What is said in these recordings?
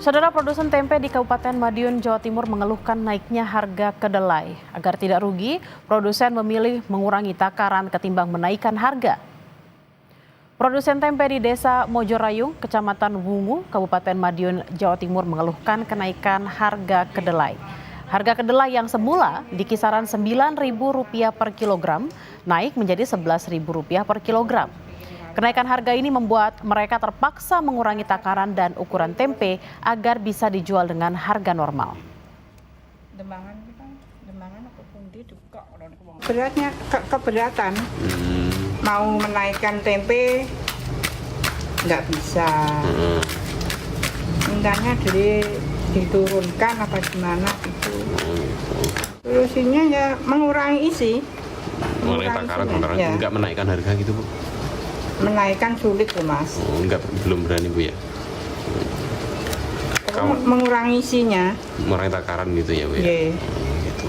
Saudara produsen tempe di Kabupaten Madiun, Jawa Timur mengeluhkan naiknya harga kedelai. Agar tidak rugi, produsen memilih mengurangi takaran ketimbang menaikkan harga. Produsen tempe di Desa Mojorayung, Kecamatan Wungu, Kabupaten Madiun, Jawa Timur mengeluhkan kenaikan harga kedelai. Harga kedelai yang semula di kisaran Rp9.000 per kilogram naik menjadi Rp11.000 per kilogram. Kenaikan harga ini membuat mereka terpaksa mengurangi takaran dan ukuran tempe agar bisa dijual dengan harga normal. Beratnya keberatan, mau menaikkan tempe nggak bisa, mintanya diturunkan apa gimana gitu. Solusinya ya mengurangi isi. Mengenai takaran, ya. nggak menaikkan harga gitu, Bu? Menaikkan sulit loh, Mas. Belum berani, Bu, ya? Kalau mengurangi isinya. Mengurangi takaran gitu ya, Bu, ya? Yeah. Gitu.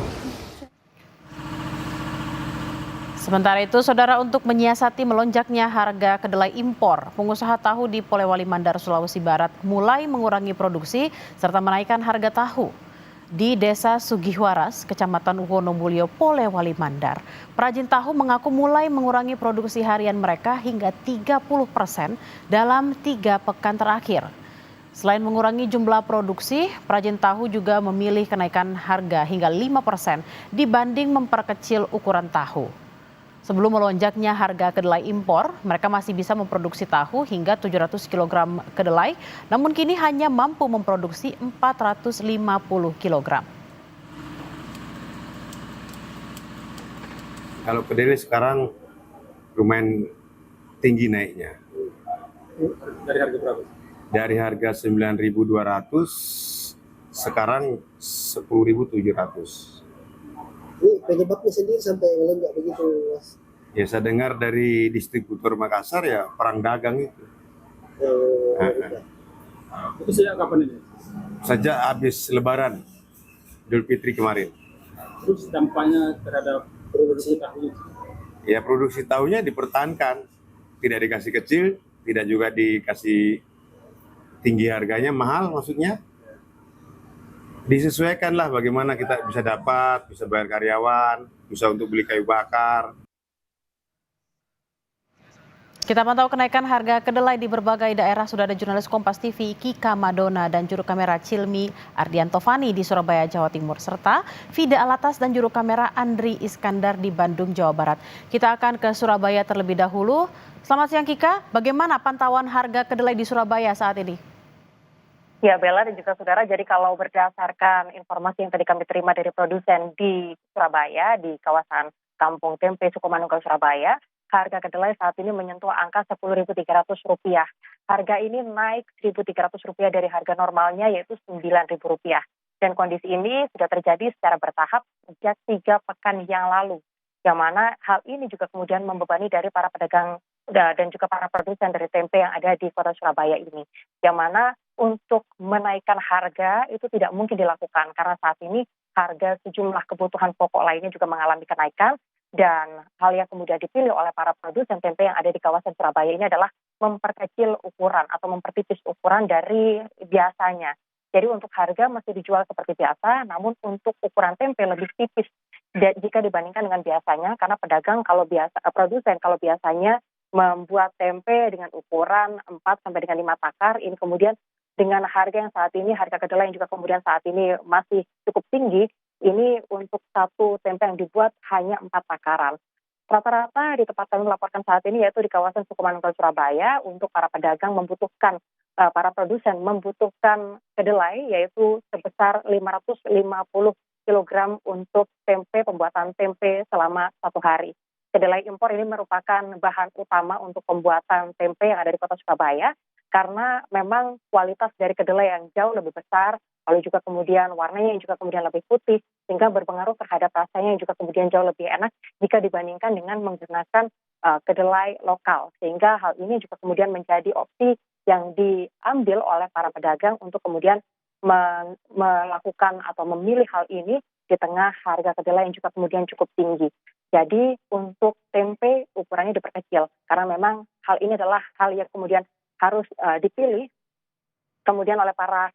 Sementara itu, saudara, untuk menyiasati melonjaknya harga kedelai impor, pengusaha tahu di Polewali Mandar, Sulawesi Barat mulai mengurangi produksi serta menaikkan harga tahu. Di Desa Sugihwaras, Kecamatan Wonomulyo, Polewali Mandar, perajin tahu mengaku mulai mengurangi produksi harian mereka hingga 30% dalam 3 pekan terakhir. Selain mengurangi jumlah produksi, perajin tahu juga memilih kenaikan harga hingga 5% dibanding memperkecil ukuran tahu. Sebelum melonjaknya harga kedelai impor, mereka masih bisa memproduksi tahu hingga 700 kg kedelai, namun kini hanya mampu memproduksi 450 kg. Kalau kedelai sekarang lumayan tinggi naiknya. Dari harga berapa? Dari harga 9.200 sekarang 10.700. Ini penyebabnya sendiri sampai melonjak begitu, Mas? Ya, saya dengar dari distributor Makassar ya perang dagang itu. Itu sejak kapan ini? Sejak habis Lebaran Idul Fitri kemarin. Terus dampaknya terhadap produksi tahu? Ya, produksi tahunya dipertahankan, tidak dikasih kecil, tidak juga dikasih tinggi harganya, mahal maksudnya. Disesuaikanlah bagaimana kita bisa dapat, bisa bayar karyawan, bisa untuk beli kayu bakar. Kita pantau kenaikan harga kedelai di berbagai daerah. Sudah ada jurnalis Kompas TV Kika Madona dan juru kamera Cilmi Ardianto Fani di Surabaya, Jawa Timur, serta Fida Alatas dan juru kamera Andri Iskandar di Bandung, Jawa Barat. Kita akan ke Surabaya terlebih dahulu. Selamat siang, Kika. Bagaimana pantauan harga kedelai di Surabaya saat ini? Ya, Bella dan juga saudara, jadi kalau berdasarkan informasi yang tadi kami terima dari produsen di Surabaya, di kawasan Kampung Tempe Sukomanunggal, Surabaya, harga kedelai saat ini menyentuh angka Rp10.300. Harga ini naik Rp1.300 dari harga normalnya, yaitu Rp9.000. Dan kondisi ini sudah terjadi secara bertahap sejak 3 pekan yang lalu. Yang mana hal ini juga kemudian membebani dari para pedagang dan juga para produsen dari tempe yang ada di kota Surabaya ini. Yang mana untuk menaikkan harga itu tidak mungkin dilakukan karena saat ini harga sejumlah kebutuhan pokok lainnya juga mengalami kenaikan, dan hal yang kemudian dipilih oleh para produsen tempe yang ada di kawasan Surabaya ini adalah memperkecil ukuran atau mempertipis ukuran dari biasanya. Jadi untuk harga masih dijual seperti biasa, namun untuk ukuran tempe lebih tipis jika dibandingkan dengan biasanya, karena pedagang produsen kalau biasanya membuat tempe dengan ukuran 4 sampai dengan 5 takar, ini kemudian dengan harga yang saat ini, harga kedelai yang juga kemudian saat ini masih cukup tinggi, ini untuk satu tempe yang dibuat hanya 4 takaran. Rata-rata di tempat kami melaporkan saat ini, yaitu di kawasan Sukomanunggal, Surabaya, untuk para pedagang membutuhkan, para produsen membutuhkan kedelai, yaitu sebesar 550 kg untuk tempe, pembuatan tempe selama 1 hari. Kedelai impor ini merupakan bahan utama untuk pembuatan tempe yang ada di kota Surabaya, karena memang kualitas dari kedelai yang jauh lebih besar, lalu juga kemudian warnanya yang juga kemudian lebih putih, sehingga berpengaruh terhadap rasanya yang juga kemudian jauh lebih enak jika dibandingkan dengan menggunakan kedelai lokal. Sehingga hal ini juga kemudian menjadi opsi yang diambil oleh para pedagang untuk kemudian melakukan atau memilih hal ini di tengah harga kedelai yang juga kemudian cukup tinggi. Jadi untuk tempe ukurannya diperkecil, karena memang hal ini adalah hal yang kemudian harus dipilih kemudian oleh para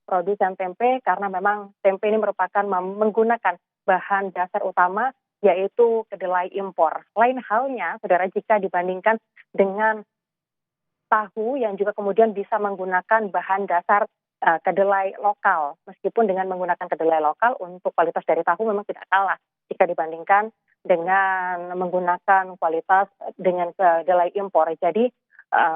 produsen tempe karena memang tempe ini merupakan menggunakan bahan dasar utama yaitu kedelai impor. Lain halnya, saudara, jika dibandingkan dengan tahu yang juga kemudian bisa menggunakan bahan dasar kedelai lokal. Meskipun dengan menggunakan kedelai lokal untuk kualitas dari tahu memang tidak kalah jika dibandingkan dengan menggunakan kualitas dengan kedelai impor. Jadi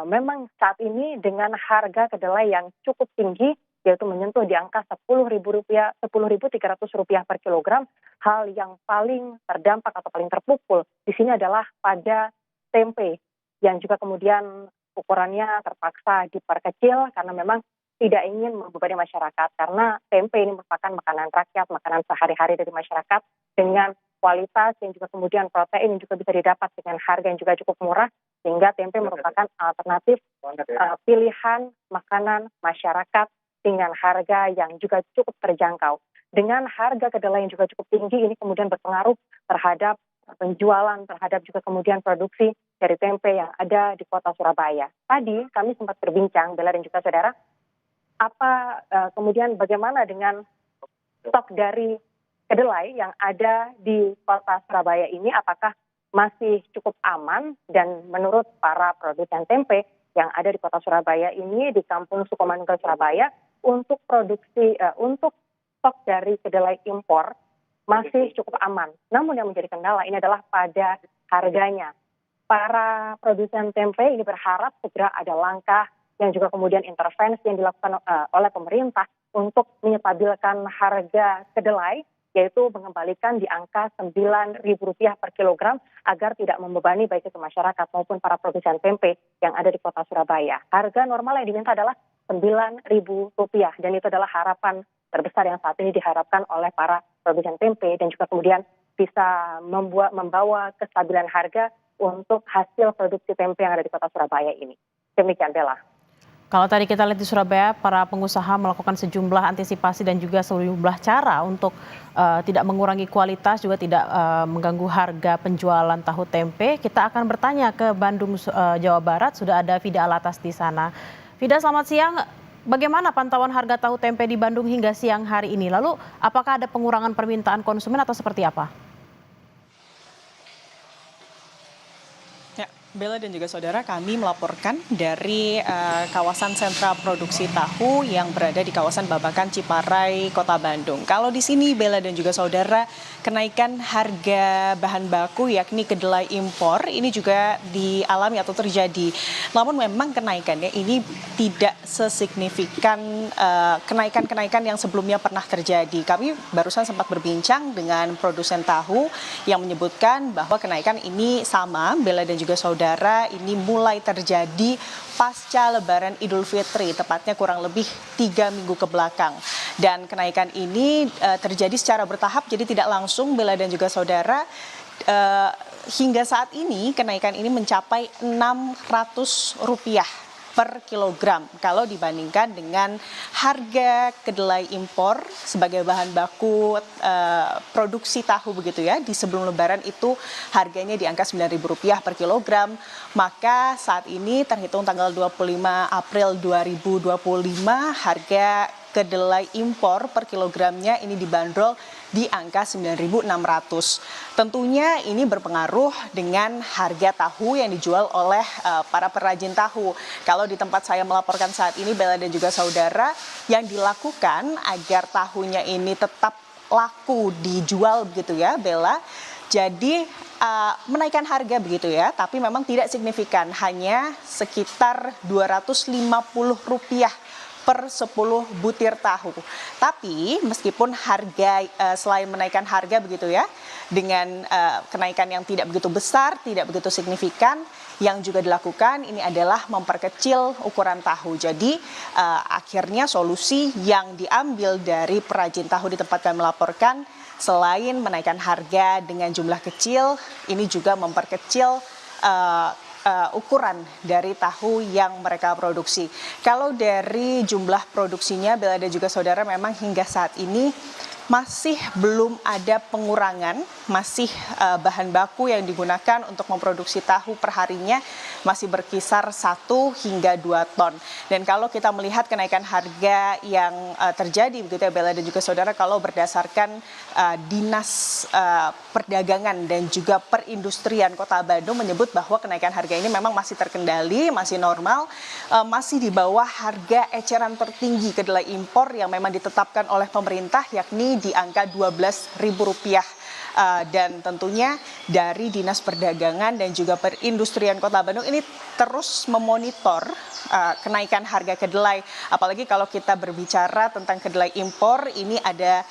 memang saat ini dengan harga kedelai yang cukup tinggi yaitu menyentuh di angka Rp10.300 per kilogram, hal yang paling terdampak atau paling terpukul di sini adalah pada tempe yang juga kemudian ukurannya terpaksa diperkecil karena memang tidak ingin membebani masyarakat karena tempe ini merupakan makanan rakyat, makanan sehari-hari dari masyarakat dengan kualitas yang juga kemudian protein yang juga bisa didapat dengan harga yang juga cukup murah sehingga tempe merupakan alternatif pilihan makanan masyarakat dengan harga yang juga cukup terjangkau. Dengan harga kedelai yang juga cukup tinggi ini kemudian berpengaruh terhadap penjualan, terhadap juga kemudian produksi dari tempe yang ada di kota Surabaya. Tadi kami sempat berbincang, Bella dan juga saudara, kemudian bagaimana dengan stok dari kedelai yang ada di kota Surabaya ini, apakah masih cukup aman? Dan menurut para produsen tempe yang ada di kota Surabaya ini, di kampung Sukomanunggal Surabaya, untuk produksi, untuk stok dari kedelai impor masih cukup aman. Namun yang menjadi kendala ini adalah pada harganya. Para produsen tempe ini berharap segera ada langkah yang juga kemudian intervensi yang dilakukan oleh pemerintah untuk menstabilkan harga kedelai, yaitu mengembalikan di angka Rp9.000 per kilogram agar tidak membebani baik itu masyarakat maupun para produsen tempe yang ada di kota Surabaya. Harga normal yang diminta adalah Rp9.000 dan itu adalah harapan terbesar yang saat ini diharapkan oleh para produsen tempe dan juga kemudian bisa membawa kestabilan harga untuk hasil produksi tempe yang ada di kota Surabaya ini. Demikian, Bella. Kalau tadi kita lihat di Surabaya, para pengusaha melakukan sejumlah antisipasi dan juga sejumlah cara untuk tidak mengurangi kualitas, juga tidak mengganggu harga penjualan tahu tempe. Kita akan bertanya ke Bandung, Jawa Barat. Sudah ada Vida Alatas di sana. Vida, selamat siang. Bagaimana pantauan harga tahu tempe di Bandung hingga siang hari ini? Lalu apakah ada pengurangan permintaan konsumen atau seperti apa? Bella dan juga saudara, kami melaporkan dari kawasan sentra produksi tahu yang berada di kawasan Babakan, Ciparai, Kota Bandung. Kalau di sini Bella dan juga saudara, kenaikan harga bahan baku yakni kedelai impor ini juga dialami atau terjadi. Namun memang kenaikannya ini tidak sesignifikan kenaikan-kenaikan yang sebelumnya pernah terjadi. Kami barusan sempat berbincang dengan produsen tahu yang menyebutkan bahwa kenaikan ini sama, Bella dan juga saudara, ini mulai terjadi pasca Lebaran Idul Fitri, tepatnya kurang lebih 3 minggu ke belakang. Dan kenaikan ini terjadi secara bertahap, jadi tidak langsung, Bella dan juga saudara. Hingga saat ini kenaikan ini mencapai Rp600 per kilogram kalau dibandingkan dengan harga kedelai impor sebagai bahan baku produksi tahu begitu ya. Di sebelum Lebaran itu harganya di angka Rp9.000 per kilogram. Maka saat ini terhitung tanggal 25 April 2025 harga kedelai impor per kilogramnya ini dibanderol di angka Rp9.600. Tentunya ini berpengaruh dengan harga tahu yang dijual oleh para perajin tahu. Kalau di tempat saya melaporkan saat ini, Bella dan juga saudara, yang dilakukan agar tahunya ini tetap laku dijual begitu ya, Bella. Jadi menaikkan harga begitu ya, tapi memang tidak signifikan, hanya sekitar Rp250 per 10 butir tahu. Tapi meskipun harga selain menaikkan harga begitu ya, dengan kenaikan yang tidak begitu besar, tidak begitu signifikan, yang juga dilakukan ini adalah memperkecil ukuran tahu. Jadi akhirnya solusi yang diambil dari perajin tahu di tempat kami melaporkan, selain menaikkan harga dengan jumlah kecil, ini juga memperkecil ukuran dari tahu yang mereka produksi. Kalau dari jumlah produksinya, Bella dan juga saudara, memang hingga saat ini masih belum ada pengurangan, masih bahan baku yang digunakan untuk memproduksi tahu perharinya masih berkisar 1 hingga 2 ton. Dan kalau kita melihat kenaikan harga yang terjadi begitu ya Bella dan juga saudara, kalau berdasarkan Dinas Perdagangan dan juga Perindustrian Kota Bandung menyebut bahwa kenaikan harga ini memang masih terkendali, masih normal, masih di bawah harga eceran tertinggi kedelai impor yang memang ditetapkan oleh pemerintah, yakni di angka Rp12.000. Dan tentunya dari Dinas Perdagangan dan juga Perindustrian Kota Bandung ini terus memonitor kenaikan harga kedelai. Apalagi kalau kita berbicara tentang kedelai impor, ini ada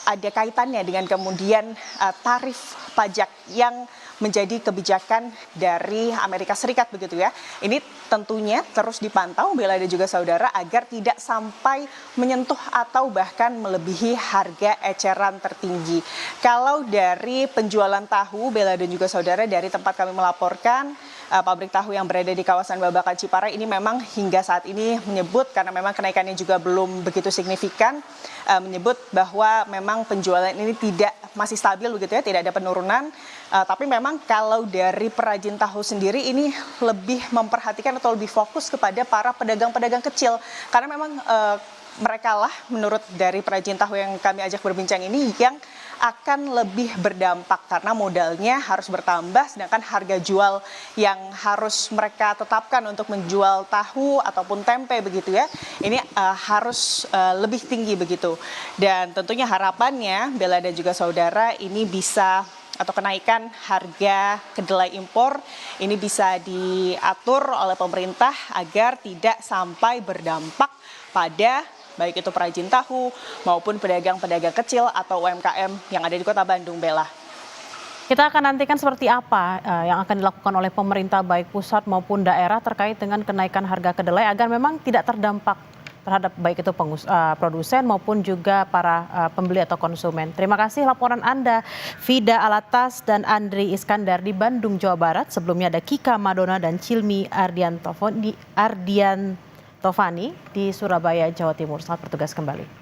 kaitannya dengan kemudian tarif pajak yang menjadi kebijakan dari Amerika Serikat begitu ya. Ini tentunya terus dipantau Bella dan juga saudara agar tidak sampai menyentuh atau bahkan melebihi harga eceran tertinggi. Kalau dari penjualan tahu Bella dan juga saudara, dari tempat kami melaporkan, pabrik tahu yang berada di kawasan Babakan Ciparai ini memang hingga saat ini menyebut, karena memang kenaikannya juga belum begitu signifikan, menyebut bahwa memang penjualan ini masih stabil begitu ya, tidak ada penurunan. Tapi memang kalau dari perajin tahu sendiri ini lebih memperhatikan atau lebih fokus kepada para pedagang-pedagang kecil, karena memang mereka lah menurut dari perajin tahu yang kami ajak berbincang ini yang akan lebih berdampak karena modalnya harus bertambah, sedangkan harga jual yang harus mereka tetapkan untuk menjual tahu ataupun tempe begitu ya, ini harus lebih tinggi begitu. Dan tentunya harapannya Bella dan juga saudara, ini bisa atau kenaikan harga kedelai impor ini bisa diatur oleh pemerintah agar tidak sampai berdampak pada baik itu perajin tahu maupun pedagang-pedagang kecil atau UMKM yang ada di Kota Bandung, Bella. Kita akan nantikan seperti apa yang akan dilakukan oleh pemerintah baik pusat maupun daerah terkait dengan kenaikan harga kedelai agar memang tidak terdampak terhadap baik itu produsen maupun juga para pembeli atau konsumen. Terima kasih laporan Anda, Vida Alatas dan Andri Iskandar di Bandung, Jawa Barat. Sebelumnya ada Kika Madona dan Cilmi Ardian Tovani di Surabaya, Jawa Timur. Selamat bertugas kembali.